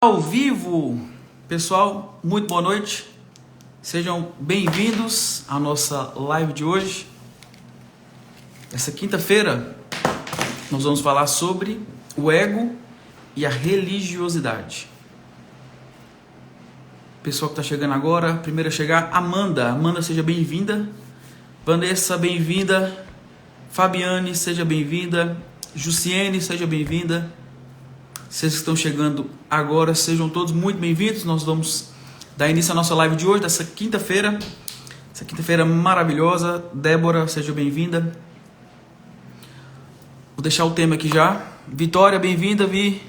Ao vivo, pessoal, muito boa noite, sejam bem-vindos à nossa live de hoje. Essa quinta-feira nós vamos falar sobre o ego e a religiosidade. Pessoal que está chegando agora, primeiro a chegar, Amanda, seja bem-vinda. Vanessa, bem-vinda. Fabiane, seja bem-vinda. Jussiene, seja bem-vinda. Vocês que estão chegando agora, sejam todos muito bem-vindos. Nós vamos dar início à nossa live de hoje, dessa quinta-feira. Essa quinta-feira maravilhosa. Débora, seja bem-vinda. Vou deixar o tema aqui já. Vitória, bem-vinda, Vi.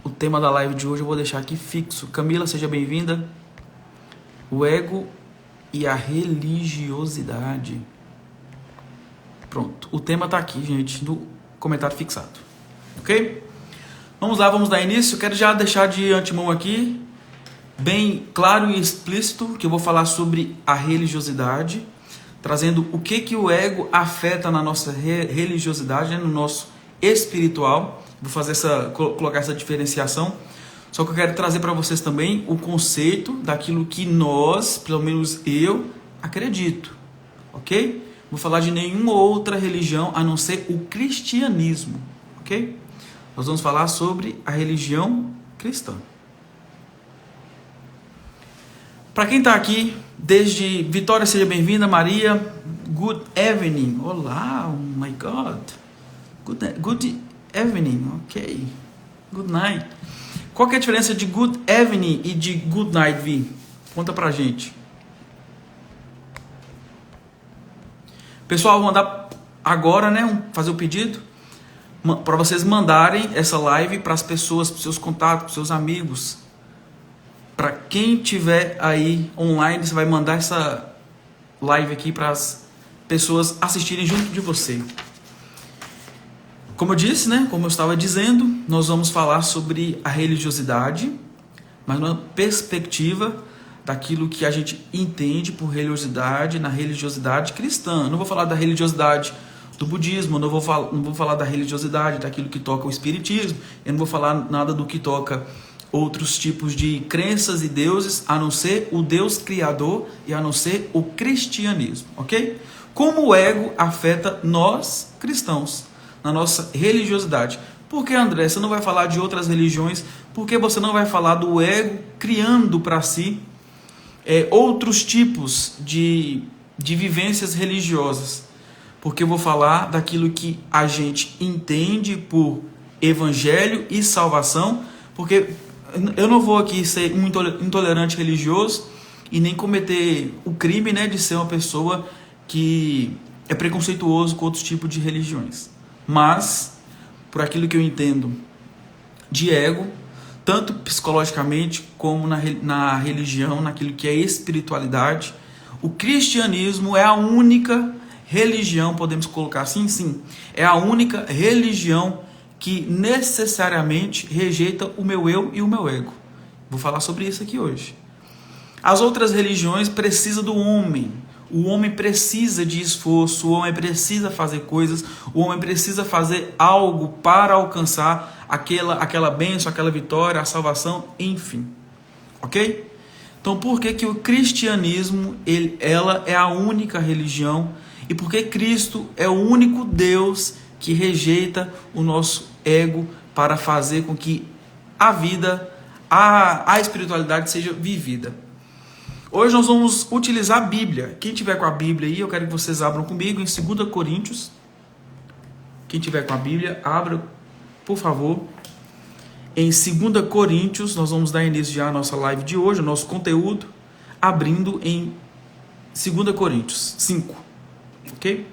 O tema da live de hoje eu vou deixar aqui fixo. Camila, seja bem-vinda. O ego e a religiosidade. Pronto, o tema está aqui, gente, no comentário fixado, ok? Vamos lá, vamos dar início. Quero já deixar de antemão aqui, bem claro e explícito, que eu vou falar sobre a religiosidade, trazendo o que o ego afeta na nossa religiosidade, né, no nosso espiritual. Vou fazer colocar essa diferenciação. Só que eu quero trazer para vocês também o conceito daquilo que nós, pelo menos eu, acredito, ok? Vou falar de nenhuma outra religião a não ser o cristianismo, ok? Nós vamos falar sobre a religião cristã. Para quem está aqui, desde Vitória, seja bem-vinda. Maria, good evening. Olá, oh my God. Good evening, ok. Good night. Qual que é a diferença de good evening e de good night, Vi? Conta pra gente. Pessoal, vou mandar agora, né, fazer o pedido para vocês mandarem essa live para as pessoas, para os seus contatos, para os seus amigos. Para quem tiver aí online, você vai mandar essa live aqui para as pessoas assistirem junto de você. Como eu disse, né, como eu estava dizendo, nós vamos falar sobre a religiosidade, mas numa perspectiva daquilo que a gente entende por religiosidade na religiosidade cristã. Eu não vou falar da religiosidade do budismo, não vou falar da religiosidade daquilo que toca o espiritismo, eu não vou falar nada do que toca outros tipos de crenças e deuses, a não ser o Deus Criador e a não ser o cristianismo, ok? Como o ego afeta nós, cristãos, na nossa religiosidade. Por que, André, você não vai falar de outras religiões? Por que você não vai falar do ego criando para si outros tipos de vivências religiosas? Porque eu vou falar daquilo que a gente entende por evangelho e salvação, porque eu não vou aqui ser um intolerante religioso e nem cometer o crime, né, de ser uma pessoa que é preconceituoso com outros tipos de religiões. Mas, por aquilo que eu entendo de ego, tanto psicologicamente como na religião, naquilo que é espiritualidade, o cristianismo é a única religião, podemos colocar assim, sim, é a única religião que necessariamente rejeita o meu eu e o meu ego. Vou falar sobre isso aqui hoje. As outras religiões precisam do homem. O homem precisa de esforço, o homem precisa fazer coisas, o homem precisa fazer algo para alcançar aquela bênção, aquela vitória, a salvação, enfim. Ok? Então, por que o cristianismo ela é a única religião e por que Cristo é o único Deus que rejeita o nosso ego para fazer com que a vida, a espiritualidade seja vivida? Hoje nós vamos utilizar a Bíblia. Quem tiver com a Bíblia aí, eu quero que vocês abram comigo em 2 Coríntios. Quem tiver com a Bíblia, abra, por favor. Em 2 Coríntios, nós vamos dar início já à nossa live de hoje, o nosso conteúdo, abrindo em 2 Coríntios 5. Ok?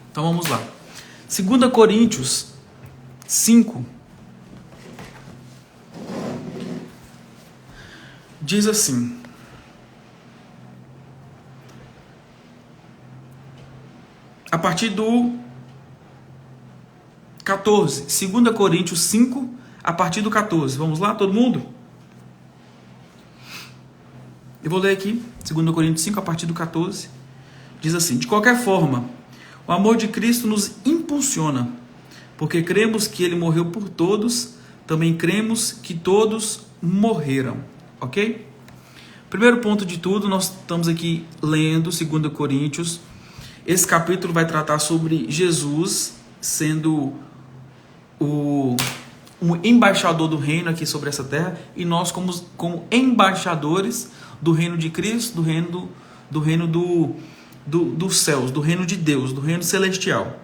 Então vamos lá. 2 Coríntios 5. Diz assim: a partir do 14, 2 Coríntios 5, a partir do 14. Vamos lá, todo mundo? Eu vou ler aqui, 2 Coríntios 5, a partir do 14. Diz assim: de qualquer forma, o amor de Cristo nos impele impulsiona, porque cremos que ele morreu por todos, também cremos que todos morreram, ok? Primeiro ponto de tudo, nós estamos aqui lendo 2 Coríntios. Esse capítulo vai tratar sobre Jesus sendo o embaixador do reino aqui sobre essa terra, e nós como embaixadores do reino de Cristo, do reino dos céus, do reino de Deus, do reino celestial.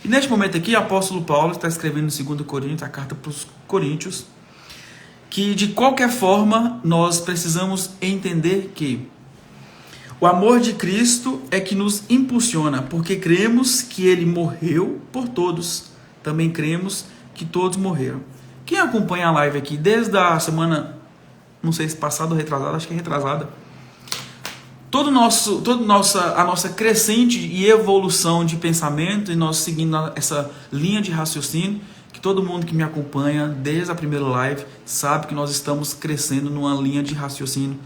E neste momento aqui, o apóstolo Paulo está escrevendo em 2 Coríntios, a carta para os Coríntios, que de qualquer forma nós precisamos entender que o amor de Cristo é que nos impulsiona, porque cremos que ele morreu por todos, também cremos que todos morreram. Quem acompanha a live aqui desde a semana, não sei se passada ou retrasada, acho que é retrasada, a nossa crescente e evolução de pensamento, e nós seguindo essa linha de raciocínio, que todo mundo que me acompanha desde a primeira live sabe que nós estamos crescendo numa linha de raciocínio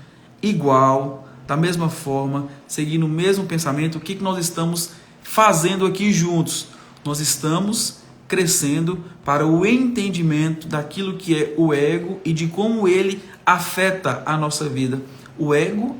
igual, da mesma forma, seguindo o mesmo pensamento. O que nós estamos fazendo aqui juntos? Nós estamos crescendo para o entendimento daquilo que é o ego e de como ele afeta a nossa vida. O ego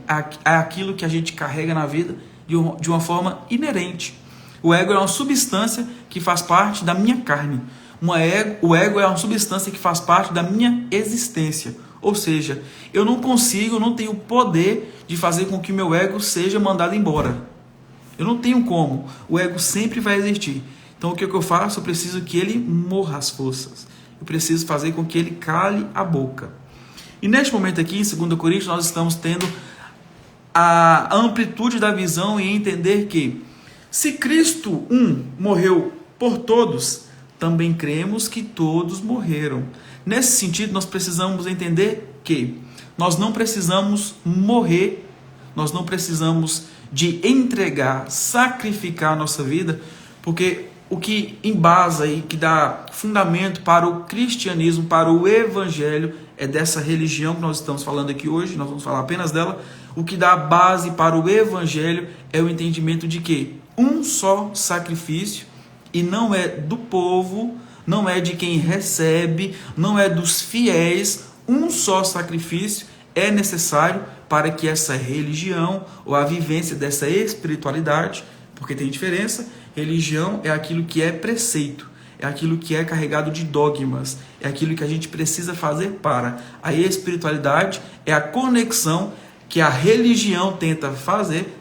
é aquilo que a gente carrega na vida de uma forma inerente. O ego é uma substância que faz parte da minha carne. O ego é uma substância que faz parte da minha existência. Ou seja, eu não tenho poder de fazer com que o meu ego seja mandado embora. Eu não tenho como. O ego sempre vai existir. Então o que eu faço? Eu preciso que ele morra às forças. Eu preciso fazer com que ele cale a boca. E neste momento aqui, em 2 Coríntios, nós estamos tendo a amplitude da visão e entender que se Cristo, morreu por todos, também cremos que todos morreram. Nesse sentido, nós precisamos entender que nós não precisamos morrer, nós não precisamos de entregar, sacrificar a nossa vida, porque o que embasa e que dá fundamento para o cristianismo, para o evangelho, é dessa religião que nós estamos falando aqui hoje, nós vamos falar apenas dela. O que dá base para o evangelho é o entendimento de que um só sacrifício, e não é do povo, não é de quem recebe, não é dos fiéis, um só sacrifício é necessário para que essa religião, ou a vivência dessa espiritualidade, porque tem diferença, religião é aquilo que é preceito, é aquilo que é carregado de dogmas, é aquilo que a gente precisa fazer para. A espiritualidade é a conexão que a religião tenta fazer,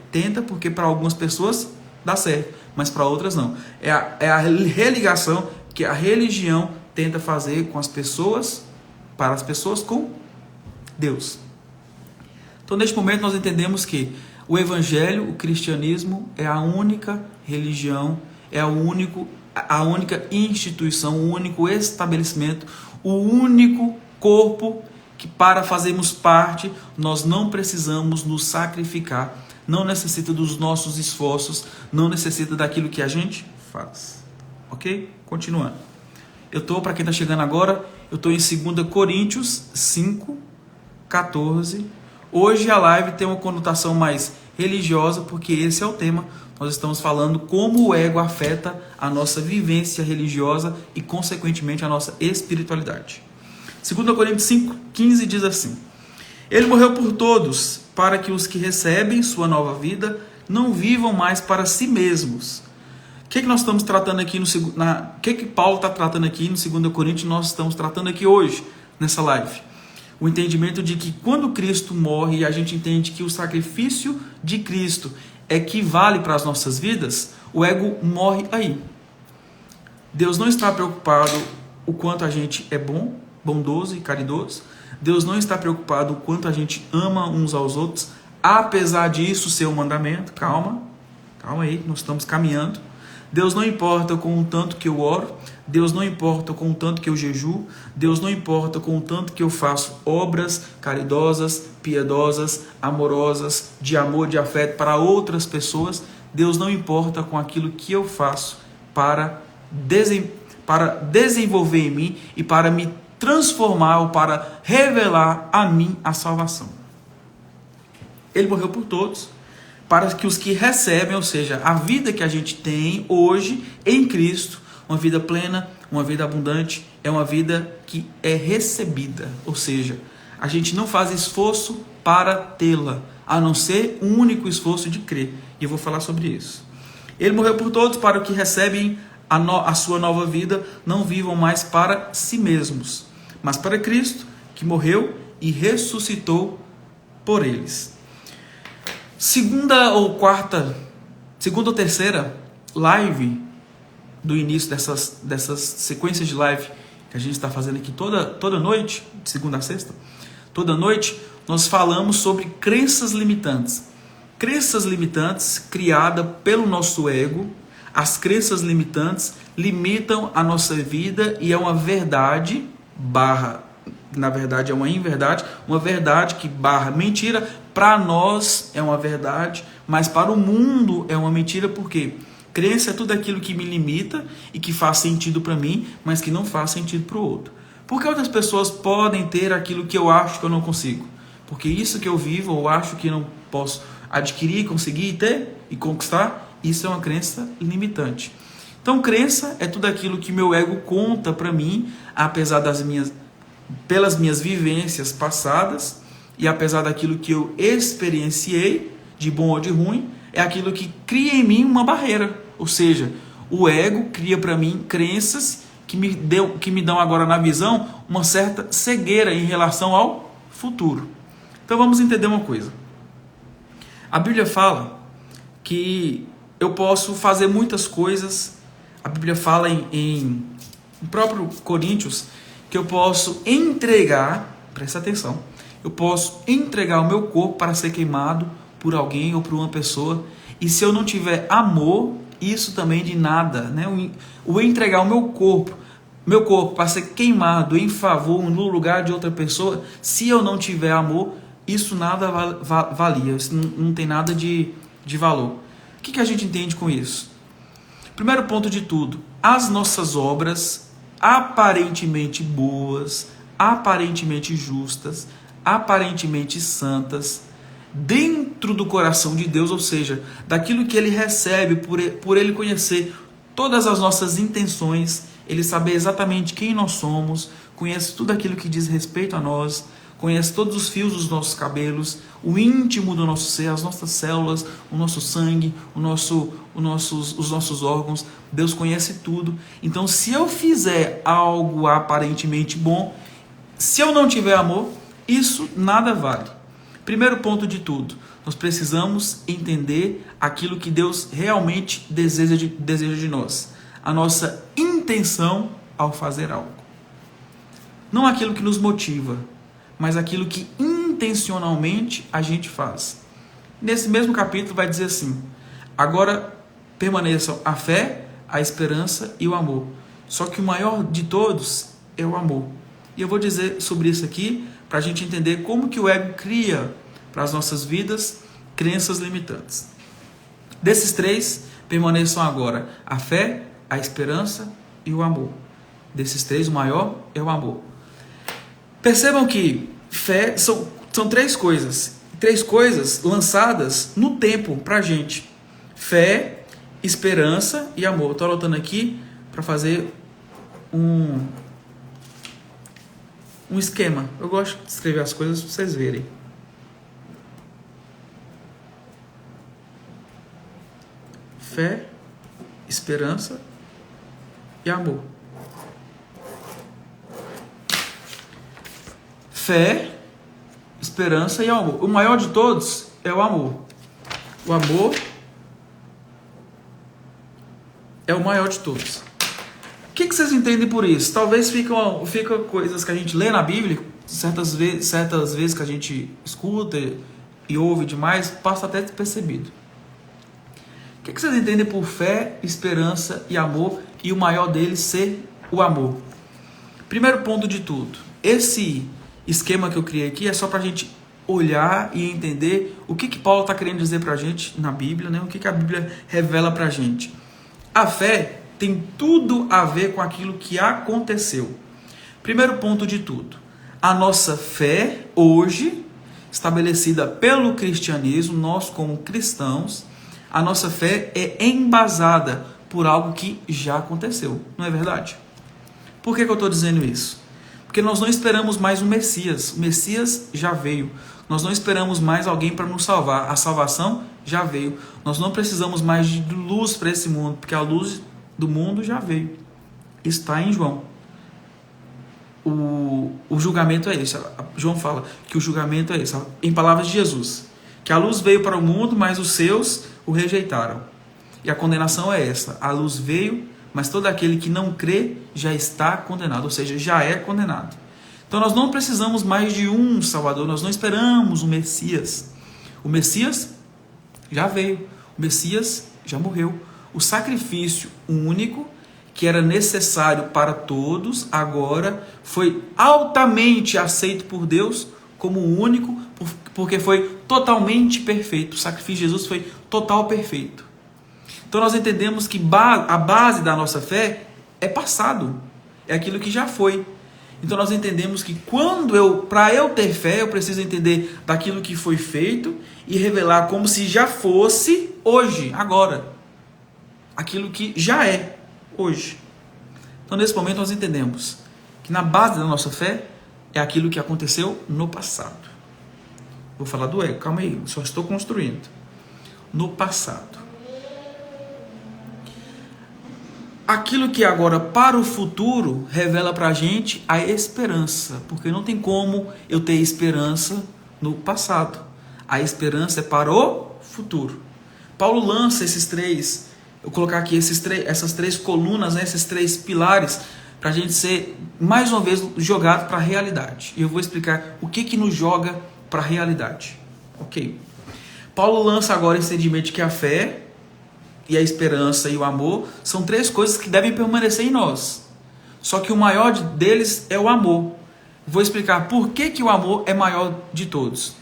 porque para algumas pessoas dá certo, mas para outras não. É a religação que a religião tenta fazer com as pessoas, para as pessoas com Deus. Então, neste momento, nós entendemos que o evangelho, o cristianismo, é a única religião, é a única instituição, o único estabelecimento, o único corpo que, para fazermos parte, nós não precisamos nos sacrificar, não necessita dos nossos esforços, não necessita daquilo que a gente faz. Ok? Continuando. Para quem está chegando agora, eu estou em 2 Coríntios 5, 14. Hoje a live tem uma conotação mais religiosa, porque esse é o tema. Nós estamos falando como o ego afeta a nossa vivência religiosa e, consequentemente, a nossa espiritualidade. 2 Coríntios 5, 15 diz assim: Ele morreu por todos, para que os que recebem sua nova vida não vivam mais para si mesmos. O que nós estamos tratando aqui o que Paulo está tratando aqui no 2 Coríntios, nós estamos tratando aqui hoje, nessa live? O entendimento de que quando Cristo morre, e a gente entende que o sacrifício de Cristo equivale para as nossas vidas, o ego morre aí. Deus não está preocupado o quanto a gente é bondoso e caridoso. Deus não está preocupado o quanto a gente ama uns aos outros, apesar disso ser um mandamento. Calma aí, nós estamos caminhando. Deus não importa com o tanto que eu oro, Deus não importa com o tanto que eu jejuo, Deus não importa com o tanto que eu faço obras caridosas, piedosas, amorosas, de amor, de afeto para outras pessoas. Deus não importa com aquilo que eu faço para desenvolver em mim e para me transformar ou para revelar a mim a salvação. Ele morreu por todos, para que os que recebem, ou seja, a vida que a gente tem hoje em Cristo, Uma vida plena, uma vida abundante, é uma vida que é recebida. Ou seja, a gente não faz esforço para tê-la, a não ser um único esforço de crer. E eu vou falar sobre isso. Ele morreu por todos para que recebem a sua nova vida, não vivam mais para si mesmos, mas para Cristo, que morreu e ressuscitou por eles. Segunda ou terceira live do início dessas sequências de live que a gente está fazendo aqui toda noite, de segunda a sexta, toda noite, nós falamos sobre crenças limitantes. Crenças limitantes criadas pelo nosso ego. As crenças limitantes limitam a nossa vida e é uma verdade na verdade é uma inverdade, uma verdade que mentira. Para nós é uma verdade, mas para o mundo é uma mentira. Por quê? Crença é tudo aquilo que me limita e que faz sentido para mim, mas que não faz sentido para o outro. Por que outras pessoas podem ter aquilo que eu acho que eu não consigo? Porque isso que eu vivo ou acho que não posso adquirir, conseguir ter e conquistar, isso é uma crença limitante. Então, crença é tudo aquilo que meu ego conta para mim, apesar pelas minhas vivências passadas e apesar daquilo que eu experienciei, de bom ou de ruim, é aquilo que cria em mim uma barreira. Ou seja, o ego cria para mim crenças que me dão agora na visão uma certa cegueira em relação ao futuro. Então vamos entender uma coisa. A Bíblia fala que eu posso fazer muitas coisas. A Bíblia fala em próprio Coríntios que eu posso entregar, presta atenção, eu posso entregar o meu corpo para ser queimado por alguém ou por uma pessoa, e se eu não tiver amor, isso também de nada, né? O entregar o meu corpo para ser queimado em favor, no lugar de outra pessoa, se eu não tiver amor, isso nada valia, isso não tem nada de valor. O que a gente entende com isso? Primeiro ponto de tudo, as nossas obras aparentemente boas, aparentemente justas, aparentemente santas, dentro do coração de Deus, ou seja, daquilo que Ele recebe por Ele conhecer todas as nossas intenções, Ele saber exatamente quem nós somos, conhece tudo aquilo que diz respeito a nós, conhece todos os fios dos nossos cabelos, o íntimo do nosso ser, as nossas células, o nosso sangue, os nossos órgãos. Deus conhece tudo. Então, se eu fizer algo aparentemente bom, se eu não tiver amor, isso nada vale. Primeiro ponto de tudo, nós precisamos entender aquilo que Deus realmente deseja de nós. A nossa intenção ao fazer algo. Não aquilo que nos motiva, mas aquilo que intencionalmente a gente faz. Nesse mesmo capítulo vai dizer assim: agora permaneçam a fé, a esperança e o amor. Só que o maior de todos é o amor. E eu vou dizer sobre isso aqui para a gente entender como que o ego cria para as nossas vidas crenças limitantes. Desses três, permaneçam agora a fé, a esperança e o amor. Desses três, o maior é o amor. Percebam que fé são três coisas lançadas no tempo para a gente: fé, esperança e amor. Estou anotando aqui para fazer um esquema. Eu gosto de escrever as coisas para vocês verem. Fé, esperança e amor. Fé, esperança e amor. O maior de todos é o amor. O amor é o maior de todos. O que vocês entendem por isso? Talvez fica coisas que a gente lê na Bíblia, certas vezes que a gente escuta e ouve demais, passa até despercebido. O que vocês entendem por fé, esperança e amor, e o maior deles ser o amor? Primeiro ponto de tudo, esse esquema que eu criei aqui é só para a gente olhar e entender o que Paulo está querendo dizer para a gente na Bíblia, né? O que a Bíblia revela para a gente. A fé tem tudo a ver com aquilo que aconteceu. Primeiro ponto de tudo, a nossa fé hoje, estabelecida pelo cristianismo, nós como cristãos, a nossa fé é embasada por algo que já aconteceu. Não é verdade? Por que eu estou dizendo isso? Porque nós não esperamos mais o Messias. O Messias já veio. Nós não esperamos mais alguém para nos salvar. A salvação já veio. Nós não precisamos mais de luz para esse mundo, porque a luz do mundo já veio. Está em João. O julgamento é esse. João fala que o julgamento é esse. Em palavras de Jesus. Que a luz veio para o mundo, mas os seus o rejeitaram. E a condenação é essa. A luz veio, mas todo aquele que não crê já está condenado. Ou seja, já é condenado. Então nós não precisamos mais de um Salvador. Nós não esperamos o Messias. O Messias já veio. O Messias já morreu. O sacrifício único que era necessário para todos, agora foi altamente aceito por Deus como único, porque foi totalmente perfeito. O sacrifício de Jesus foi total perfeito. Então nós entendemos que a base da nossa fé é passado, é aquilo que já foi. Então nós entendemos que para eu ter fé, eu preciso entender daquilo que foi feito e revelar como se já fosse hoje, agora. Aquilo que já é hoje. Então nesse momento nós entendemos que na base da nossa fé é aquilo que aconteceu no passado. Vou falar do ego, calma aí, só estou construindo. No passado. Aquilo que agora para o futuro revela para a gente a esperança, porque não tem como eu ter esperança no passado. A esperança é para o futuro. Paulo lança eu colocar aqui essas três colunas, né, esses três pilares, para a gente ser mais uma vez jogado para a realidade. E eu vou explicar o que nos joga para a realidade. Ok. Paulo lança agora esse entendimento de que a fé e a esperança e o amor são três coisas que devem permanecer em nós. Só que o maior deles é o amor. Vou explicar por que o amor é maior de todos.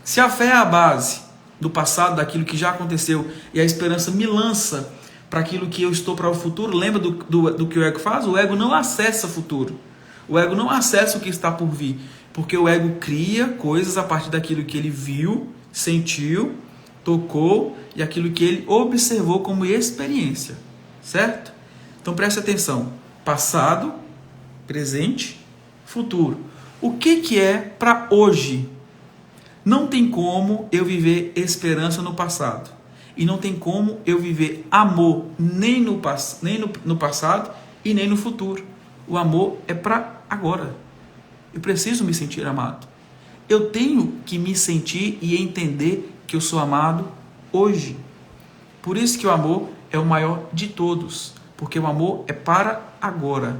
Se a fé é a base do passado, daquilo que já aconteceu, e a esperança me lança para aquilo que eu estou para o futuro, lembra do que o ego faz? O ego não acessa o futuro. O ego não acessa o que está por vir. Porque o ego cria coisas a partir daquilo que ele viu, sentiu, tocou e aquilo que ele observou como experiência, certo? Então preste atenção, passado, presente, futuro. O que é para hoje? Não tem como eu viver esperança no passado e não tem como eu viver amor nem no passado e nem no futuro. O amor é para agora. Eu preciso me sentir amado. Eu tenho que me sentir e entender que eu sou amado hoje. Por isso que o amor é o maior de todos, porque o amor é para agora.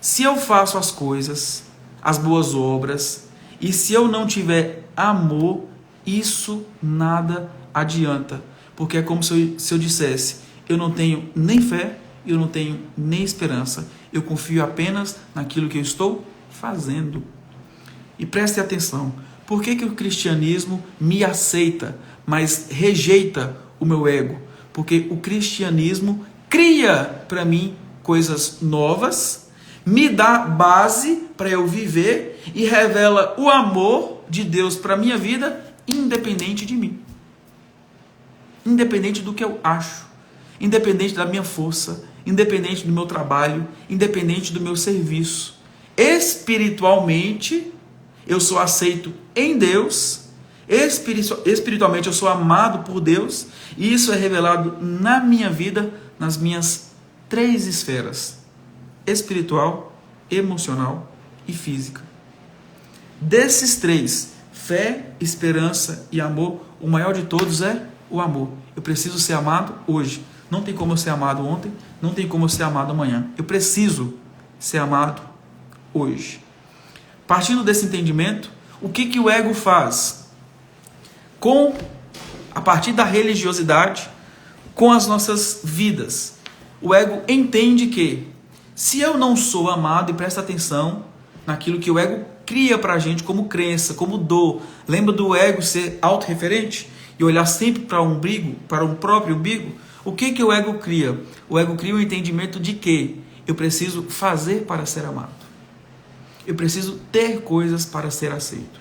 Se eu faço as coisas, as boas obras, e se eu não tiver amor, isso nada adianta, porque é como se eu dissesse, eu não tenho nem fé, eu não tenho nem esperança, eu confio apenas naquilo que eu estou fazendo. E preste atenção, por que o cristianismo me aceita, mas rejeita o meu ego? Porque o cristianismo cria para mim coisas novas, me dá base para eu viver e revela o amor de Deus para a minha vida, independente de mim. Independente do que eu acho, independente da minha força, independente do meu trabalho, independente do meu serviço. Espiritualmente, eu sou aceito em Deus, espiritualmente eu sou amado por Deus, e isso é revelado na minha vida, nas minhas três esferas: espiritual, emocional e física. Desses três, fé, esperança e amor, o maior de todos é o amor. Eu preciso ser amado hoje. Não tem como eu ser amado ontem, não tem como eu ser amado amanhã. Eu preciso ser amado hoje. Partindo desse entendimento, o que o ego faz? A partir da religiosidade, com as nossas vidas. O ego entende que, se eu não sou amado, e presta atenção naquilo que o ego cria para a gente como crença, como dor. Lembra do ego ser autorreferente? E olhar sempre para o umbigo, para um próprio umbigo? O que o ego cria? O ego cria o entendimento de que eu preciso fazer para ser amado. Eu preciso ter coisas para ser aceito.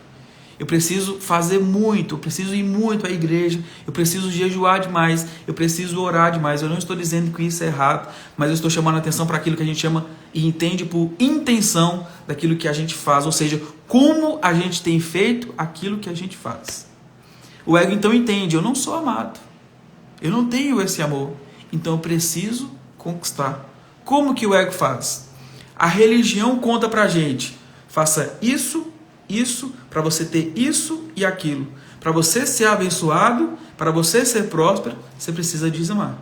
Eu preciso fazer muito, eu preciso ir muito à igreja, eu preciso jejuar demais, eu preciso orar demais. Eu não estou dizendo que isso é errado, mas eu estou chamando a atenção para aquilo que a gente chama e entende por intenção daquilo que a gente faz, ou seja, como a gente tem feito aquilo que a gente faz. O ego então entende, eu não sou amado, eu não tenho esse amor, então eu preciso conquistar. Como que o ego faz? A religião conta pra gente, faça isso, para você ter isso e aquilo. Para você ser abençoado, para você ser próspero, você precisa dizimar.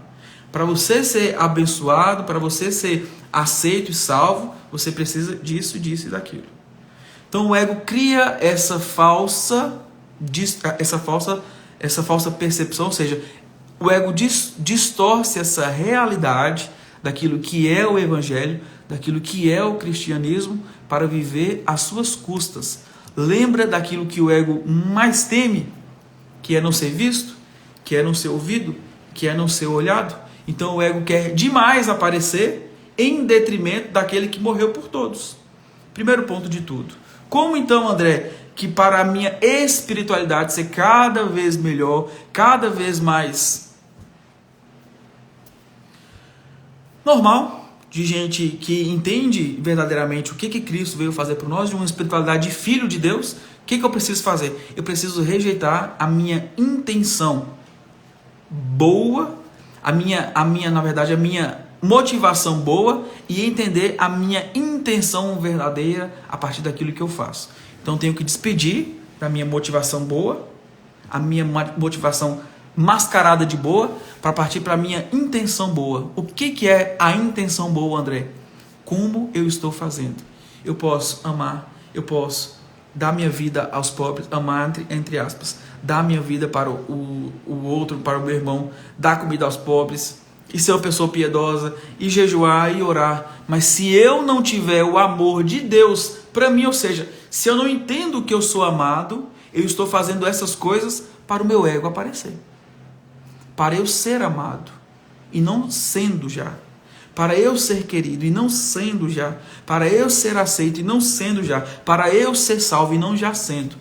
Para você ser abençoado, para você ser aceito e salvo, você precisa disso, disso e daquilo. Então o ego cria essa falsa percepção, ou seja, o ego distorce essa realidade daquilo que é o evangelho, daquilo que é o cristianismo, para viver às suas custas. Lembra daquilo que o ego mais teme, que é não ser visto, que é não ser ouvido, que é não ser olhado. Então o ego quer demais aparecer em detrimento daquele que morreu por todos. Primeiro ponto de tudo. Como então, André, que para a minha espiritualidade ser cada vez melhor, cada vez mais normal, de gente que entende verdadeiramente o que Cristo veio fazer por nós, de uma espiritualidade de filho de Deus, o que eu preciso fazer? Eu preciso rejeitar a minha intenção boa, a minha motivação boa e entender a minha intenção verdadeira a partir daquilo que eu faço. Então eu tenho que despedir da minha motivação boa, a minha motivação mascarada de boa, para partir para a minha intenção boa. O que é a intenção boa, André? Como eu estou fazendo? Eu posso amar, eu posso dar minha vida aos pobres, amar entre aspas, dar minha vida para o outro, para o meu irmão, dar comida aos pobres, e ser uma pessoa piedosa, e jejuar e orar. Mas se eu não tiver o amor de Deus para mim, ou seja, se eu não entendo que eu sou amado, eu estou fazendo essas coisas para o meu ego aparecer. Para eu ser amado e não sendo já. Para eu ser querido e não sendo já. Para eu ser aceito e não sendo já. Para eu ser salvo e não já sendo.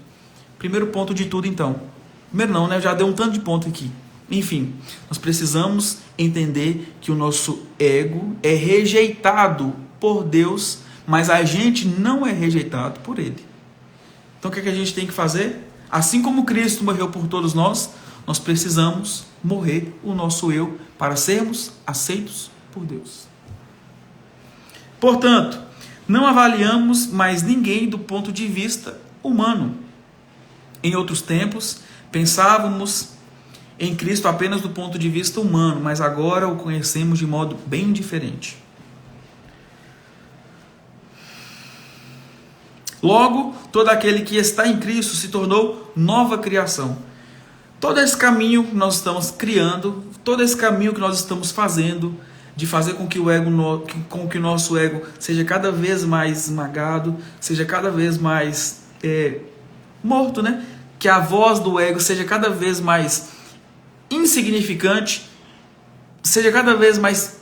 Primeiro ponto de tudo então. Primeiro não, né? Já deu um tanto de ponto aqui. Enfim, nós precisamos entender que o nosso ego é rejeitado por Deus, mas a gente não é rejeitado por Ele. Então o que a gente tem que fazer? Assim como Cristo morreu por todos nós, nós precisamos morrer o nosso eu para sermos aceitos por Deus. Portanto, não avaliamos mais ninguém do ponto de vista humano. Em outros tempos, pensávamos em Cristo apenas do ponto de vista humano, mas agora o conhecemos de modo bem diferente. Logo, todo aquele que está em Cristo se tornou nova criação. Todo esse caminho que nós estamos criando, todo esse caminho que nós estamos fazendo, de fazer com que o nosso ego seja cada vez mais esmagado, seja cada vez mais morto, né? Que a voz do ego seja cada vez mais insignificante, seja cada vez mais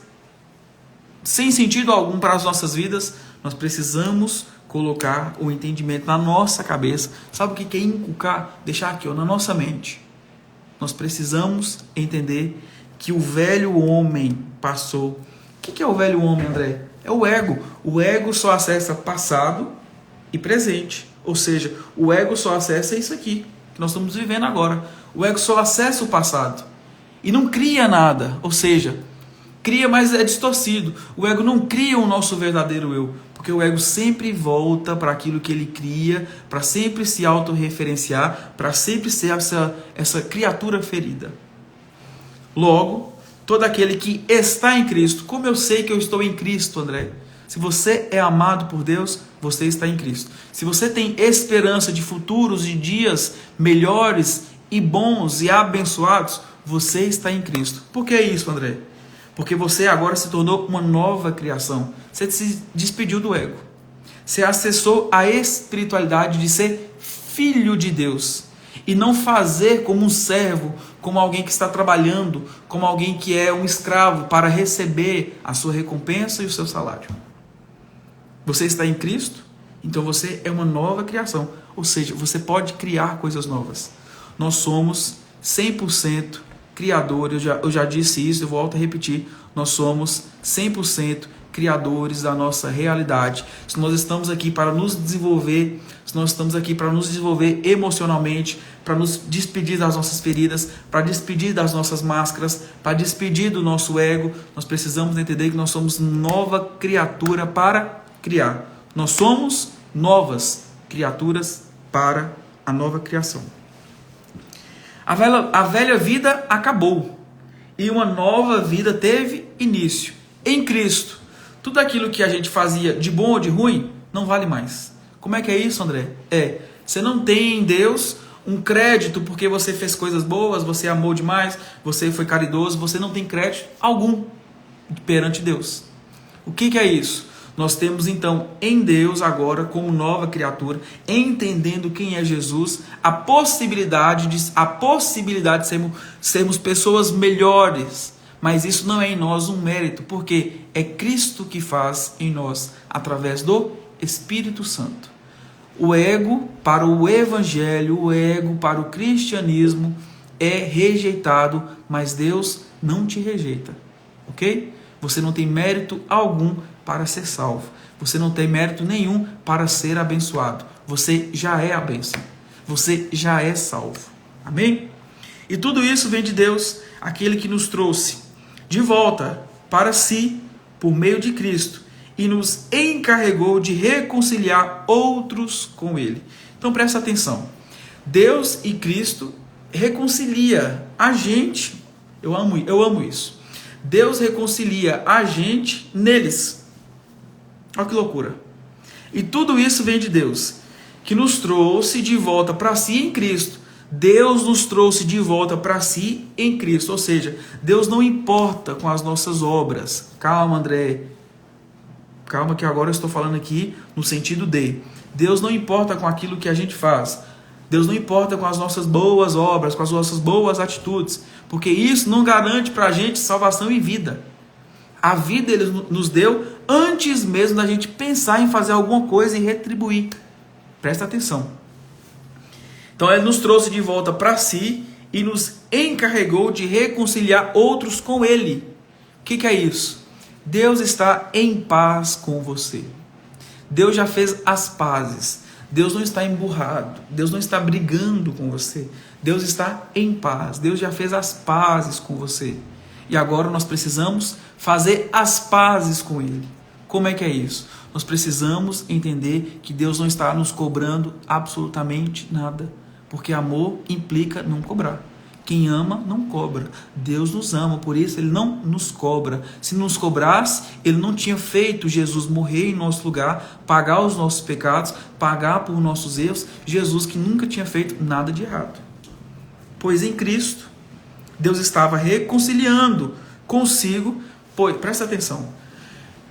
sem sentido algum para as nossas vidas. Nós precisamos colocar o entendimento na nossa cabeça. Sabe o que é inculcar? Deixar aqui, na nossa mente. Nós precisamos entender que o velho homem passou. O que é o velho homem, André? É o ego. O ego só acessa passado e presente. Ou seja, o ego só acessa isso aqui, que nós estamos vivendo agora. O ego só acessa o passado. E não cria nada. Ou seja, cria, mas é distorcido. O ego não cria o nosso verdadeiro eu. Porque o ego sempre volta para aquilo que ele cria, para sempre se autorreferenciar, para sempre ser essa criatura ferida. Logo, todo aquele que está em Cristo, como eu sei que eu estou em Cristo, André? Se você é amado por Deus, você está em Cristo. Se você tem esperança de futuros e dias melhores e bons e abençoados, você está em Cristo. Por que isso, André? Porque você agora se tornou uma nova criação. Você se despediu do ego. Você acessou a espiritualidade de ser filho de Deus. E não fazer como um servo, como alguém que está trabalhando, como alguém que é um escravo para receber a sua recompensa e o seu salário. Você está em Cristo Então você é uma nova criação. Ou seja, você pode criar coisas novas. Nós somos 100% criadores. Eu já disse isso, eu volto a repetir. Nós somos 100% criadores da nossa realidade. Se nós estamos aqui para nos desenvolver, se nós estamos aqui para nos desenvolver emocionalmente, para nos despedir das nossas feridas, para despedir das nossas máscaras, para despedir do nosso ego, nós precisamos entender que nós somos nova criatura para criar. Nós somos novas criaturas para a nova criação. A velha vida acabou e uma nova vida teve início. Em Cristo, tudo aquilo que a gente fazia de bom ou de ruim não vale mais. Como é que é isso, André? Você não tem em Deus um crédito porque você fez coisas boas, você amou demais, você foi caridoso, você não tem crédito algum perante Deus. O que é isso? Nós temos então em Deus agora, como nova criatura, entendendo quem é Jesus, a possibilidade de sermos pessoas melhores. Mas isso não é em nós um mérito, porque é Cristo que faz em nós, através do Espírito Santo. O ego para o Evangelho, o ego para o cristianismo é rejeitado, mas Deus não te rejeita, ok? Você não tem mérito algum para ser salvo. Você não tem mérito nenhum para ser abençoado. Você já é a bênção. Você já é salvo. Amém? E tudo isso vem de Deus, aquele que nos trouxe de volta para si por meio de Cristo e nos encarregou de reconciliar outros com Ele. Então presta atenção. Deus e Cristo reconcilia a gente. Eu amo isso. Deus reconcilia a gente neles. Olha que loucura. E tudo isso vem de Deus, que nos trouxe de volta para si em Cristo. Deus nos trouxe de volta para si em Cristo. Ou seja, Deus não importa com as nossas obras. Calma, André. Calma que agora eu estou falando aqui no sentido de Deus não importa com aquilo que a gente faz. Deus não importa com as nossas boas obras, com as nossas boas atitudes. Porque isso não garante para a gente salvação e vida. A vida Ele nos deu antes mesmo da gente pensar em fazer alguma coisa e retribuir. Presta atenção. Então Ele nos trouxe de volta para si e nos encarregou de reconciliar outros com Ele. O que é isso? Deus está em paz com você. Deus já fez as pazes. Deus não está emburrado. Deus não está brigando com você. Deus está em paz. Deus já fez as pazes com você. E agora nós precisamos fazer as pazes com Ele. Como é que é isso? Nós precisamos entender que Deus não está nos cobrando absolutamente nada. Porque amor implica não cobrar. Quem ama não cobra. Deus nos ama, por isso Ele não nos cobra. Se nos cobrasse, Ele não tinha feito Jesus morrer em nosso lugar, pagar os nossos pecados, pagar por nossos erros. Jesus que nunca tinha feito nada de errado. Pois em Cristo, Deus estava reconciliando consigo, presta atenção,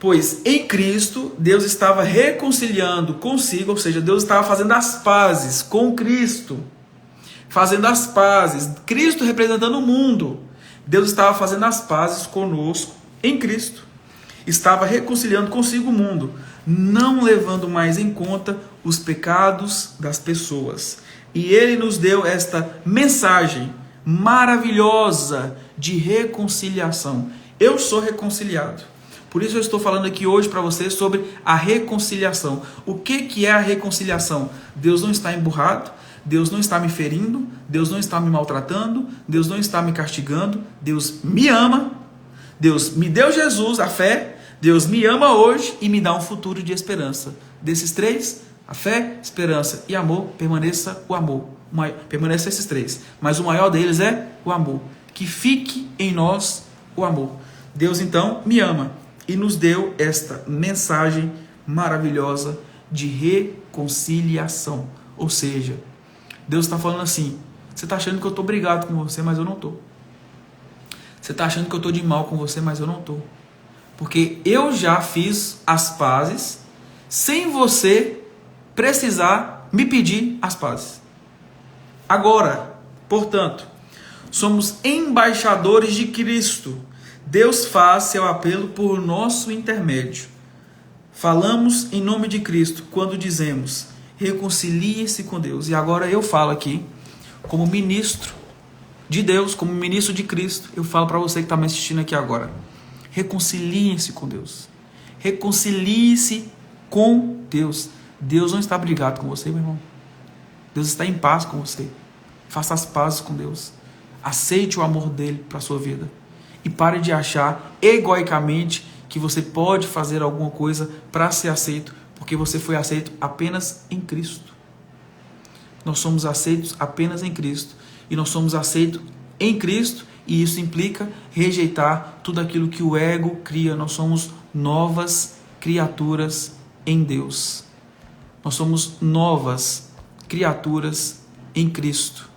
pois em Cristo, Deus estava reconciliando consigo, ou seja, Deus estava fazendo as pazes com Cristo, fazendo as pazes, Cristo representando o mundo, Deus estava fazendo as pazes conosco em Cristo, estava reconciliando consigo o mundo, não levando mais em conta os pecados das pessoas, e Ele nos deu esta mensagem maravilhosa de reconciliação. Eu sou reconciliado. Por isso eu estou falando aqui hoje para você sobre a reconciliação. O que é a reconciliação? Deus não está emburrado, Deus não está me ferindo, Deus não está me maltratando, Deus não está me castigando, Deus me ama, Deus me deu Jesus, a fé, Deus me ama hoje e me dá um futuro de esperança. Desses três, a fé, esperança e amor, permaneça o amor. Permaneça esses três. Mas o maior deles é o amor. Que fique em nós o amor. Deus então me ama e nos deu esta mensagem maravilhosa de reconciliação. Ou seja, Deus está falando assim: você está achando que eu estou brigado com você, mas eu não estou. Você está achando que eu estou de mal com você, mas eu não estou. Porque eu já fiz as pazes sem você precisar me pedir as pazes. Agora, portanto, somos embaixadores de Cristo. Deus faz seu apelo por nosso intermédio. falamos em nome de Cristo quando dizemos: reconcilie-se com Deus. E agora eu falo aqui, como ministro de Deus, como ministro de Cristo, eu falo para você que está me assistindo aqui agora: reconcilie-se com Deus. Reconcilie-se com Deus. Deus não está brigado com você, meu irmão. Deus está em paz com você. Faça as pazes com Deus. Aceite o amor dele para a sua vida. E pare de achar egoicamente que você pode fazer alguma coisa para ser aceito, porque você foi aceito apenas em Cristo. Nós somos aceitos apenas em Cristo. E nós somos aceitos em Cristo, e isso implica rejeitar tudo aquilo que o ego cria. Nós somos novas criaturas em Deus. Nós somos novas criaturas em Cristo.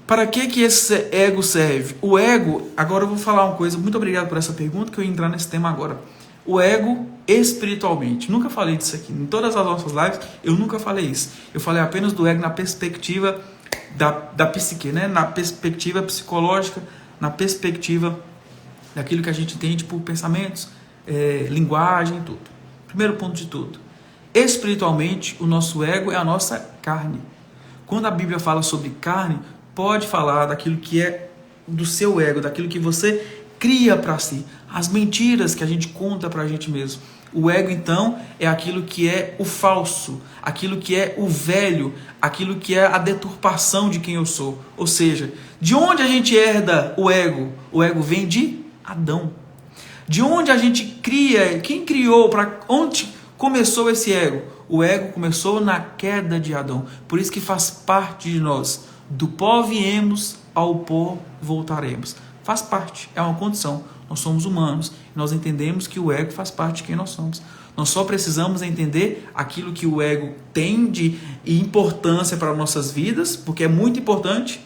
Para que esse ego serve? O ego, agora eu vou falar uma coisa, muito obrigado por essa pergunta, que eu ia entrar nesse tema agora. O ego espiritualmente, nunca falei disso aqui, em todas as nossas lives eu nunca falei isso. Eu falei apenas do ego na perspectiva da psique, né? Na perspectiva psicológica, na perspectiva daquilo que a gente entende por pensamentos, linguagem, tudo. Primeiro ponto de tudo, espiritualmente o nosso ego é a nossa carne. Quando a Bíblia fala sobre carne, pode falar daquilo que é do seu ego, daquilo que você cria para si, as mentiras que a gente conta para a gente mesmo. O ego, então, é aquilo que é o falso, aquilo que é o velho, aquilo que é a deturpação de quem eu sou. Ou seja, de onde a gente herda o ego? O ego vem de Adão. De onde a gente cria, quem criou, para onde começou esse ego? O ego começou na queda de Adão. Por isso que faz parte de nós. Do pó viemos, ao pó voltaremos. Faz parte, é uma condição. Nós somos humanos, nós entendemos que o ego faz parte de quem nós somos. Nós só precisamos entender aquilo que o ego tem de importância para nossas vidas, porque é muito importante.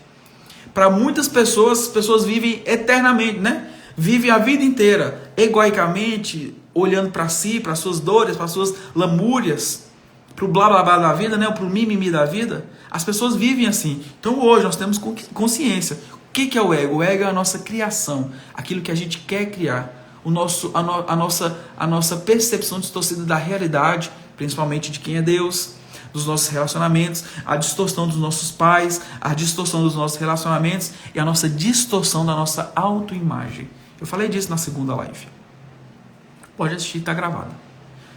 Para muitas pessoas, as pessoas vivem eternamente, né? Vivem a vida inteira, egoicamente, olhando para si, para suas dores, para suas lamúrias, para o blá blá blá da vida, né? Para o mimimi da vida. As pessoas vivem assim. Então hoje nós temos consciência. O que é o ego? O ego é a nossa criação, aquilo que a gente quer criar, a nossa percepção distorcida da realidade, principalmente de quem é Deus, dos nossos relacionamentos, a distorção dos nossos pais, a distorção dos nossos relacionamentos e a nossa distorção da nossa autoimagem. Eu falei disso na segunda live. Pode assistir, está gravado.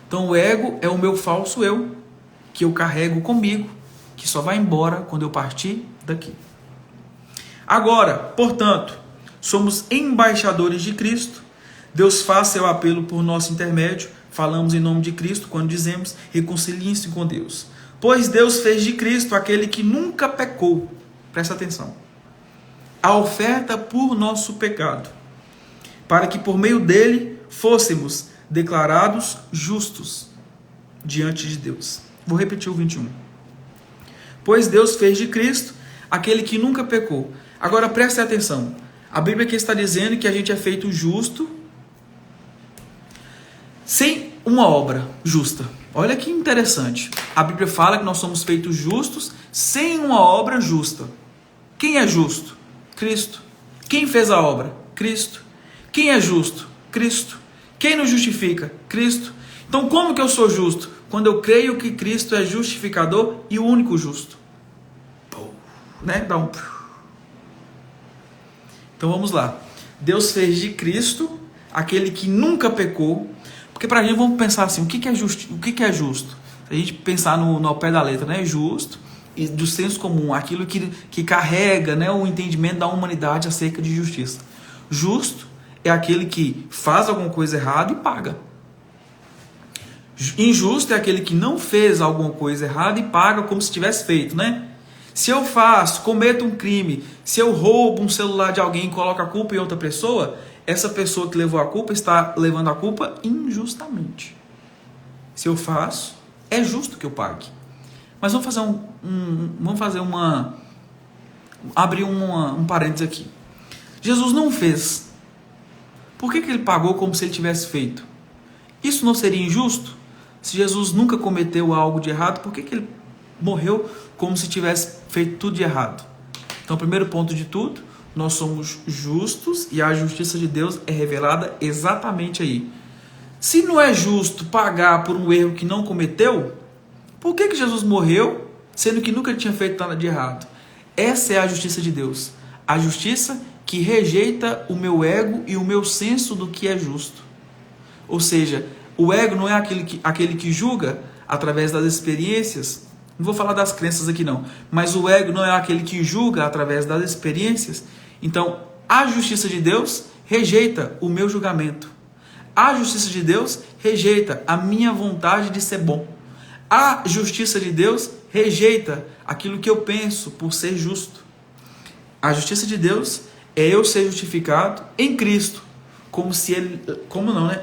Então o ego é o meu falso eu, que eu carrego comigo, que só vai embora quando eu partir daqui. Agora, portanto, somos embaixadores de Cristo. Deus faz seu apelo por nosso intermédio. Falamos em nome de Cristo quando dizemos: reconciliem-se com Deus. Pois Deus fez de Cristo aquele que nunca pecou. Presta atenção. A oferta por nosso pecado, para que por meio dele fôssemos declarados justos diante de Deus. Vou repetir o 21. Pois Deus fez de Cristo aquele que nunca pecou. Agora preste atenção. A Bíblia aqui está dizendo que a gente é feito justo sem uma obra justa. Olha que interessante. A Bíblia fala que nós somos feitos justos sem uma obra justa. Quem é justo? Cristo. Quem fez a obra? Cristo. Quem é justo? Cristo. Quem nos justifica? Cristo. Então como que eu sou justo? Quando eu creio que Cristo é justificador e o único justo. Né? Dá um... Então vamos lá. Deus fez de Cristo aquele que nunca pecou. Porque para a gente, vamos pensar assim, o que é justo? O que é justo? Se a gente pensar no ao pé da letra, né? Justo, e do senso comum, aquilo que carrega, né, o entendimento da humanidade acerca de justiça. Justo é aquele que faz alguma coisa errada e paga. Injusto é aquele que não fez alguma coisa errada e paga como se tivesse feito, né? Se eu cometo um crime, se eu roubo um celular de alguém e coloco a culpa em outra pessoa, essa pessoa que levou a culpa está levando a culpa injustamente. Se eu faço, é justo que eu pague. Mas vamos fazer abrir um parênteses aqui. Jesus não fez. Por que ele pagou como se ele tivesse feito? Isso não seria injusto? Se Jesus nunca cometeu algo de errado, por que ele morreu como se tivesse feito tudo de errado? Então, primeiro ponto de tudo, nós somos justos e a justiça de Deus é revelada exatamente aí. Se não é justo pagar por um erro que não cometeu, por que Jesus morreu, sendo que nunca tinha feito nada de errado? Essa é a justiça de Deus. A justiça que rejeita o meu ego e o meu senso do que é justo. Ou seja, o ego não é aquele que julga através das experiências. Não vou falar das crenças aqui não. Mas o ego não é aquele que julga através das experiências. Então, a justiça de Deus rejeita o meu julgamento. A justiça de Deus rejeita a minha vontade de ser bom. A justiça de Deus rejeita aquilo que eu penso por ser justo. A justiça de Deus é eu ser justificado em Cristo,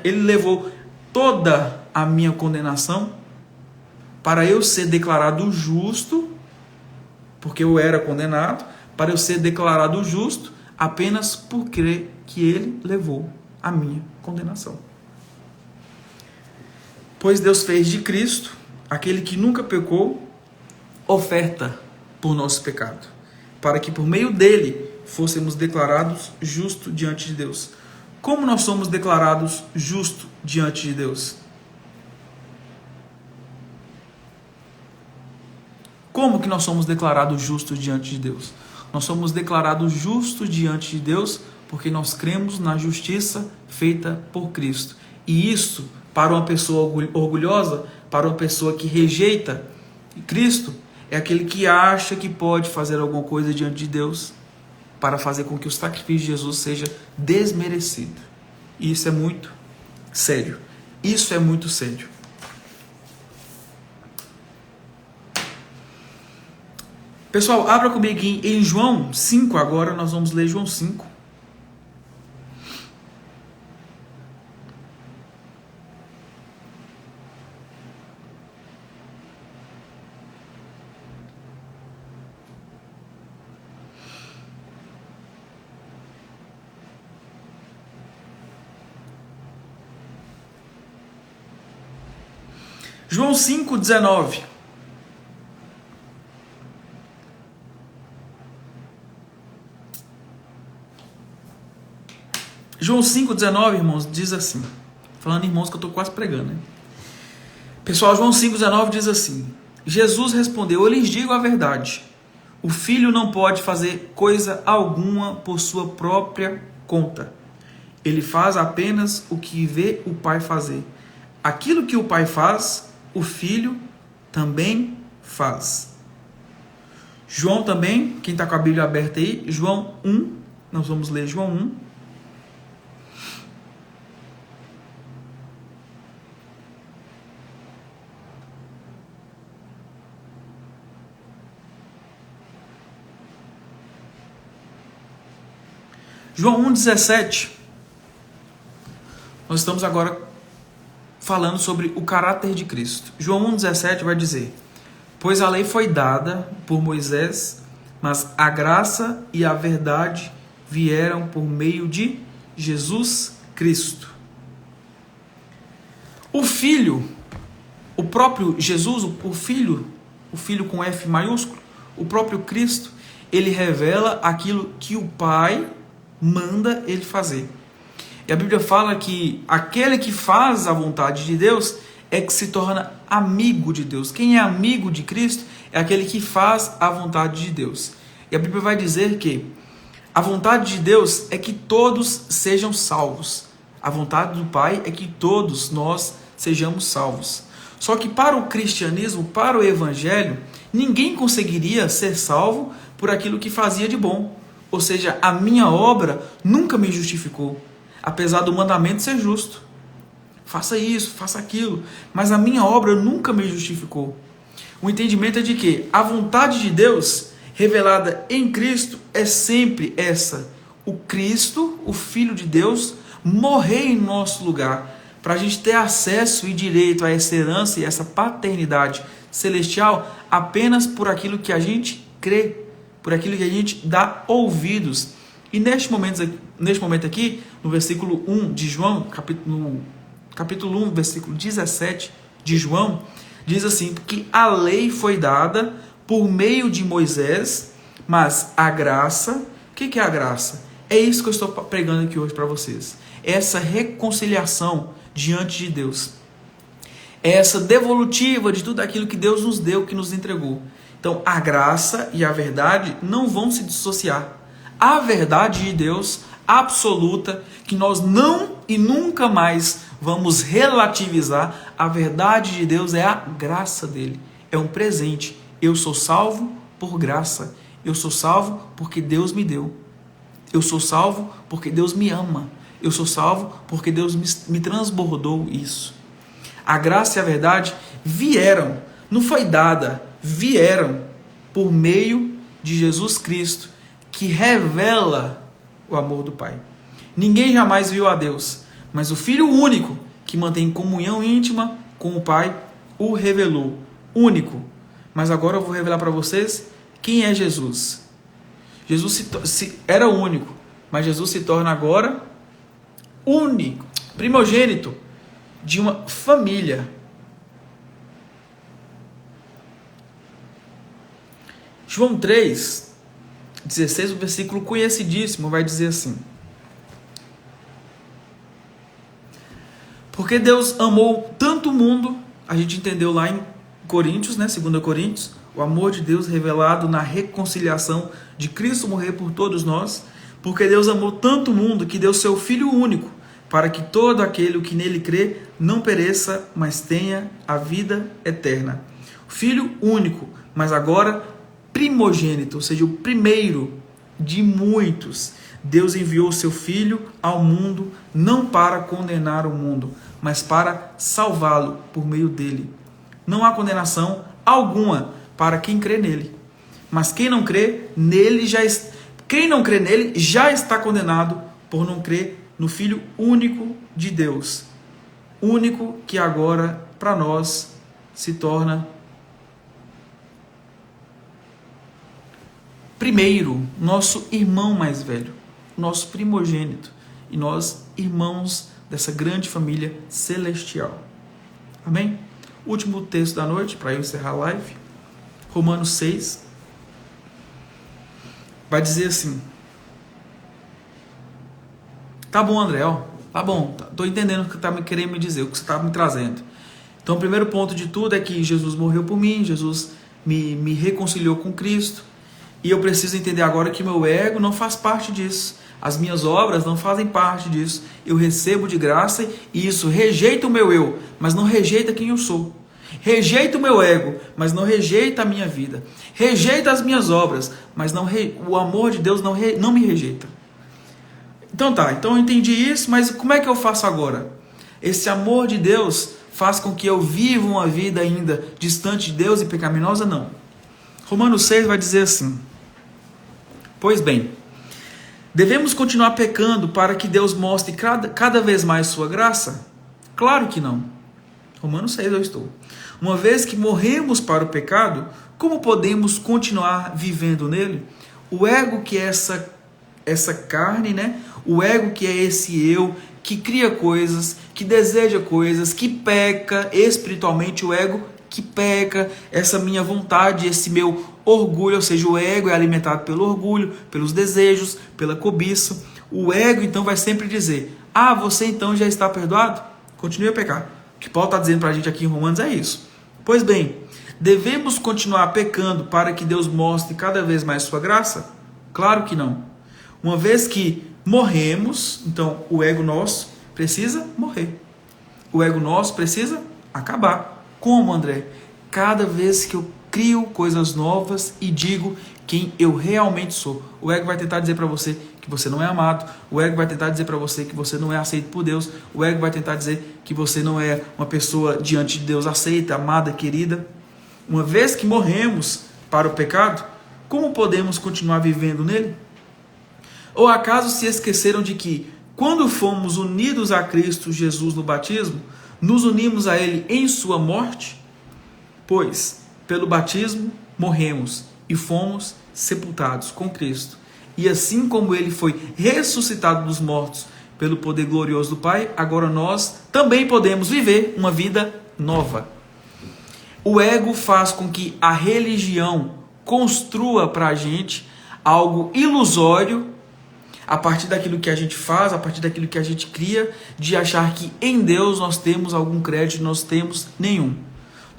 Ele levou toda a minha condenação para eu ser declarado justo, porque eu era condenado, para eu ser declarado justo apenas por crer que Ele levou a minha condenação. Pois Deus fez de Cristo, aquele que nunca pecou, oferta por nosso pecado, para que por meio dele fôssemos declarados justos diante de Deus. Como nós somos declarados justos diante de Deus? Como que nós somos declarados justos diante de Deus? Nós somos declarados justos diante de Deus porque nós cremos na justiça feita por Cristo. E isso, para uma pessoa orgulhosa, para uma pessoa que rejeita Cristo, é aquele que acha que pode fazer alguma coisa diante de Deus para fazer com que o sacrifício de Jesus seja desmerecido. E isso é muito sério. Isso é muito sério. Pessoal, abra comigo em João 5 agora, nós vamos ler João 5. João 5,19. João 5,19, irmãos, diz assim. Falando irmãos que eu estou quase pregando, né? Pessoal, João 5,19 diz assim. Jesus respondeu, eu lhes digo a verdade. O filho não pode fazer coisa alguma por sua própria conta. Ele faz apenas o que vê o pai fazer. Aquilo que o pai faz, o filho também faz. João também, quem está com a Bíblia aberta aí, João 1, nós vamos ler João 1. João 1,17, nós estamos agora falando sobre o caráter de Cristo. João 1,17 vai dizer, pois a lei foi dada por Moisés, mas a graça e a verdade vieram por meio de Jesus Cristo. O Filho, o próprio Jesus, o Filho com F maiúsculo, o próprio Cristo, ele revela aquilo que o Pai manda ele fazer. E a Bíblia fala que aquele que faz a vontade de Deus é que se torna amigo de Deus. Quem é amigo de Cristo é aquele que faz a vontade de Deus. E a Bíblia vai dizer que a vontade de Deus é que todos sejam salvos. A vontade do Pai é que todos nós sejamos salvos. Só que para o cristianismo, para o evangelho, ninguém conseguiria ser salvo por aquilo que fazia de bom. Ou seja, a minha obra nunca me justificou, apesar do mandamento ser justo. Faça isso, faça aquilo, mas a minha obra nunca me justificou. O entendimento é de que a vontade de Deus, revelada em Cristo, é sempre essa. O Cristo, o Filho de Deus, morrer em nosso lugar, para a gente ter acesso e direito a essa herança e essa paternidade celestial apenas por aquilo que a gente crê, por aquilo que a gente dá ouvidos. E neste momento aqui, no versículo 1 de João, capítulo 1, versículo 17 de João, diz assim, que a lei foi dada por meio de Moisés, mas a graça, que é a graça? É isso que eu estou pregando aqui hoje para vocês. Essa reconciliação diante de Deus. Essa devolutiva de tudo aquilo que Deus nos deu, que nos entregou. Então, a graça e a verdade não vão se dissociar. A verdade de Deus absoluta, que nós não e nunca mais vamos relativizar, a verdade de Deus é a graça dele. É um presente. Eu sou salvo por graça. Eu sou salvo porque Deus me deu. Eu sou salvo porque Deus me ama. Eu sou salvo porque Deus me transbordou isso. A graça e a verdade vieram, não foi dada, vieram por meio de Jesus Cristo, que revela o amor do Pai. Ninguém jamais viu a Deus, mas o Filho único, que mantém comunhão íntima com o Pai, o revelou. Único. Mas agora eu vou revelar para vocês quem é Jesus. Jesus era único, mas Jesus se torna agora único, primogênito de uma família. João 3:16, o versículo conhecidíssimo, vai dizer assim: porque Deus amou tanto o mundo, a gente entendeu lá em Coríntios, 2 Coríntios, o amor de Deus revelado na reconciliação de Cristo morrer por todos nós, porque Deus amou tanto o mundo que deu seu Filho único, para que todo aquele que nele crê não pereça, mas tenha a vida eterna. Filho único, mas agora primogênito, ou seja, o primeiro de muitos. Deus enviou seu Filho ao mundo, não para condenar o mundo, mas para salvá-lo por meio dele. Não há condenação alguma para quem crê nele. Mas quem não crê nele já está condenado por não crer no Filho único de Deus. Único que agora, para nós, se torna primeiro, nosso irmão mais velho, nosso primogênito, e nós, irmãos dessa grande família celestial. Amém? Último texto da noite, para eu encerrar a live, Romanos 6, vai dizer assim: tá bom, André, tá bom, tô entendendo o que você está querendo me dizer, o que você está me trazendo. Então, o primeiro ponto de tudo é que Jesus morreu por mim, Jesus me reconciliou com Cristo, e eu preciso entender agora que meu ego não faz parte disso, as minhas obras não fazem parte disso, eu recebo de graça e isso rejeita o meu eu, mas não rejeita quem eu sou. Rejeita o meu ego, mas não rejeita a minha vida. Rejeita as minhas obras, mas o amor de Deus não me rejeita. Então tá, então eu entendi isso, mas como é que eu faço agora? Esse amor de Deus faz com que eu viva uma vida ainda distante de Deus e pecaminosa? Não. Romanos 6 vai dizer assim: pois bem, devemos continuar pecando para que Deus mostre cada vez mais sua graça? Claro que não. Romanos 6 eu estou. Uma vez que morremos para o pecado, como podemos continuar vivendo nele? O ego que é essa carne, né? O ego que é esse eu, que cria coisas, que deseja coisas, que peca espiritualmente, o ego que peca, essa minha vontade, esse meu orgulho, ou seja, o ego é alimentado pelo orgulho, pelos desejos, pela cobiça. O ego então vai sempre dizer: ah, você então já está perdoado? Continue a pecar. O que Paulo está dizendo para a gente aqui em Romanos é isso. Pois bem, devemos continuar pecando para que Deus mostre cada vez mais sua graça? Claro que não. Uma vez que morremos, então o ego nosso precisa morrer. O ego nosso precisa acabar. Como, André? Cada vez que eu crio coisas novas e digo quem eu realmente sou. O ego vai tentar dizer para você que você não é amado. O ego vai tentar dizer para você que você não é aceito por Deus. O ego vai tentar dizer que você não é uma pessoa diante de Deus aceita, amada, querida. Uma vez que morremos para o pecado, como podemos continuar vivendo nele? Ou acaso se esqueceram de que, quando fomos unidos a Cristo Jesus no batismo, nos unimos a Ele em sua morte? Pois, pelo batismo, morremos e fomos sepultados com Cristo. E assim como Ele foi ressuscitado dos mortos pelo poder glorioso do Pai, agora nós também podemos viver uma vida nova. O ego faz com que a religião construa para a gente algo ilusório, a partir daquilo que a gente faz, a partir daquilo que a gente cria, de achar que em Deus nós temos algum crédito, nós temos nenhum.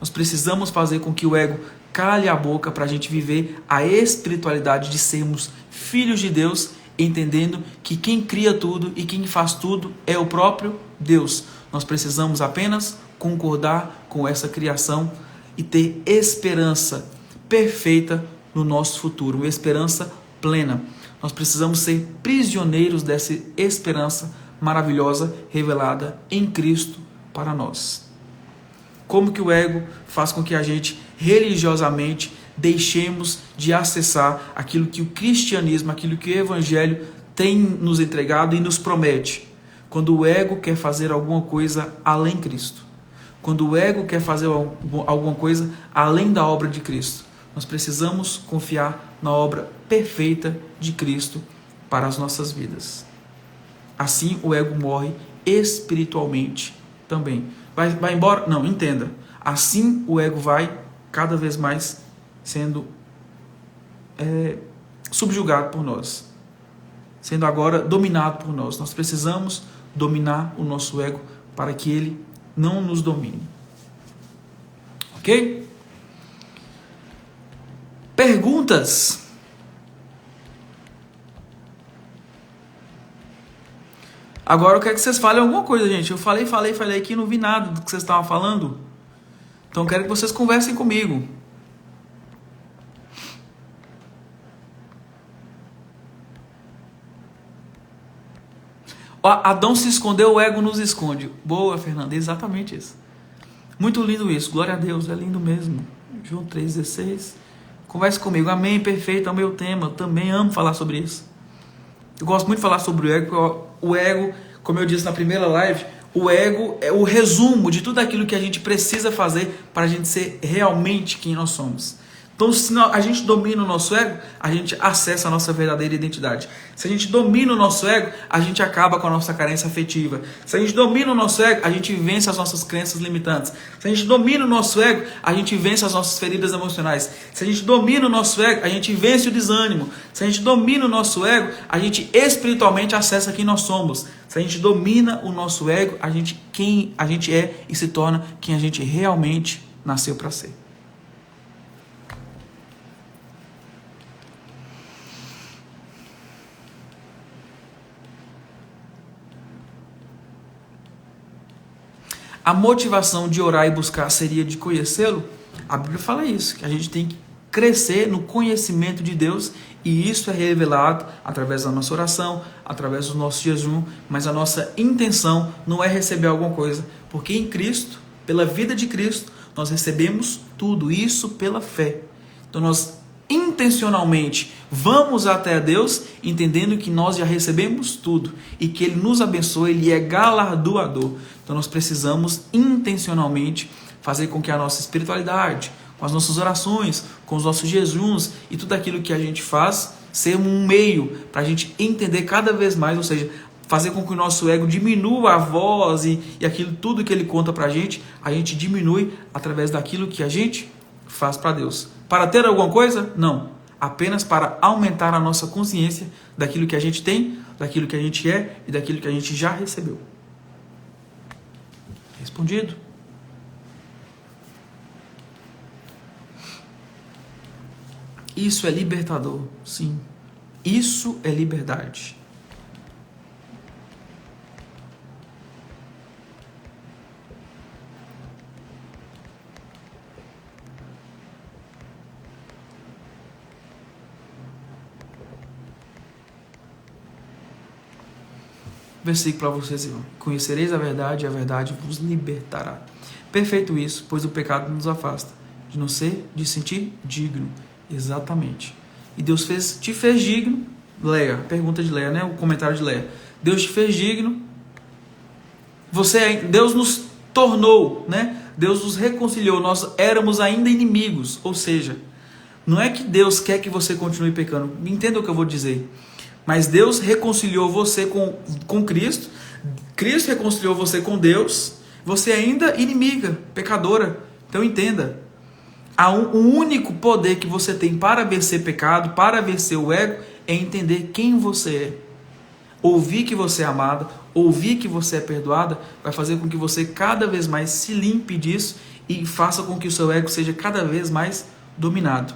Nós precisamos fazer com que o ego cale a boca para a gente viver a espiritualidade de sermos filhos de Deus, entendendo que quem cria tudo e quem faz tudo é o próprio Deus. Nós precisamos apenas concordar com essa criação e ter esperança perfeita no nosso futuro, uma esperança plena. Nós precisamos ser prisioneiros dessa esperança maravilhosa revelada em Cristo para nós. Como que o ego faz com que a gente religiosamente deixemos de acessar aquilo que o cristianismo, aquilo que o evangelho tem nos entregado e nos promete? Quando o ego quer fazer alguma coisa além de Cristo. Quando o ego quer fazer alguma coisa além da obra de Cristo. Nós precisamos confiar na obra perfeita de Cristo para as nossas vidas. Assim o ego morre espiritualmente também. Vai embora? Não, entenda. Assim o ego vai cada vez mais sendo subjugado por nós. Sendo agora dominado por nós. Nós precisamos dominar o nosso ego para que ele não nos domine. Ok? Perguntas? Agora eu quero que vocês falem alguma coisa, gente. Eu falei aqui e não vi nada do que vocês estavam falando. Então eu quero que vocês conversem comigo. Adão se escondeu, o ego nos esconde. Boa, Fernanda, exatamente isso. Muito lindo isso, glória a Deus, é lindo mesmo. João 3,16. Converse comigo, amém, perfeito, é o meu tema. Eu também amo falar sobre isso. Eu gosto muito de falar sobre o ego. O ego, como eu disse na primeira live, o ego é o resumo de tudo aquilo que a gente precisa fazer para a gente ser realmente quem nós somos. Então, se a gente domina o nosso ego, a gente acessa a nossa verdadeira identidade. Se a gente domina o nosso ego, a gente acaba com a nossa carência afetiva. Se a gente domina o nosso ego, a gente vence as nossas crenças limitantes. Se a gente domina o nosso ego, a gente vence as nossas feridas emocionais. Se a gente domina o nosso ego, a gente vence o desânimo. Se a gente domina o nosso ego, a gente espiritualmente acessa quem nós somos. Se a gente domina o nosso ego, quem a gente é e se torna quem a gente realmente nasceu para ser. A motivação de orar e buscar seria de conhecê-lo? A Bíblia fala isso, que a gente tem que crescer no conhecimento de Deus, e isso é revelado através da nossa oração, através do nosso jejum, mas a nossa intenção não é receber alguma coisa, porque em Cristo, pela vida de Cristo, nós recebemos tudo isso pela fé. Então nós intencionalmente vamos até Deus, entendendo que nós já recebemos tudo e que Ele nos abençoa, Ele é galardoador. Então nós precisamos intencionalmente fazer com que a nossa espiritualidade, com as nossas orações, com os nossos jejuns e tudo aquilo que a gente faz, ser um meio para a gente entender cada vez mais, ou seja, fazer com que o nosso ego diminua a voz e aquilo tudo que ele conta para a gente diminui através daquilo que a gente faz para Deus. Para ter alguma coisa? Não. Apenas para aumentar a nossa consciência daquilo que a gente tem, daquilo que a gente é e daquilo que a gente já recebeu. Respondido? Isso é libertador, sim. Isso é liberdade. Versículo para vocês, irmão. Conhecereis a verdade e a verdade vos libertará. Perfeito isso, pois o pecado nos afasta de sentir digno. Exatamente. E Deus te fez digno. Leia, pergunta de Leia, né? O comentário de Leia. Deus te fez digno. Deus nos tornou, né? Deus nos reconciliou. Nós éramos ainda inimigos. Ou seja, não é que Deus quer que você continue pecando. Entenda o que eu vou dizer. Mas Deus reconciliou você com Cristo. Cristo reconciliou você com Deus. Você é ainda inimiga, pecadora. Então entenda. O único poder que você tem para vencer pecado, para vencer o ego, é entender quem você é. Ouvir que você é amada, ouvir que você é perdoada, vai fazer com que você cada vez mais se limpe disso e faça com que o seu ego seja cada vez mais dominado.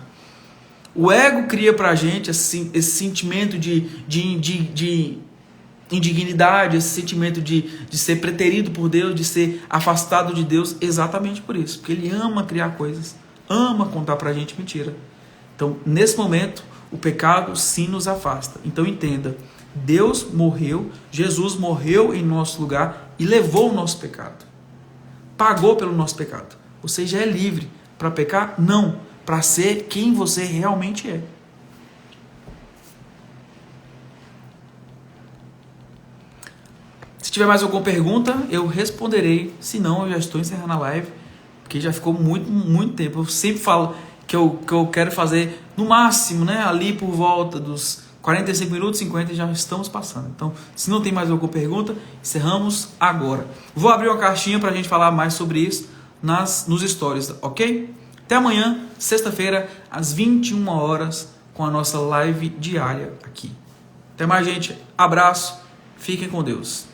O ego cria pra gente esse sentimento de indignidade, esse sentimento de ser preterido por Deus, de ser afastado de Deus, exatamente por isso. Porque ele ama criar coisas, ama contar pra gente mentira. Então, nesse momento, o pecado sim nos afasta. Então, entenda, Deus morreu, Jesus morreu em nosso lugar e levou o nosso pecado. Pagou pelo nosso pecado. Você já é livre para pecar? Não. Para ser quem você realmente é. Se tiver mais alguma pergunta, eu responderei. Se não, eu já estou encerrando a live, porque já ficou muito tempo. Eu sempre falo que eu quero fazer no máximo, né, ali por volta dos 45 minutos, 50, e já estamos passando. Então, se não tem mais alguma pergunta, encerramos agora. Vou abrir uma caixinha para a gente falar mais sobre isso nos stories, ok? Até amanhã, sexta-feira, às 21 horas, com a nossa live diária aqui. Até mais, gente. Abraço. Fiquem com Deus.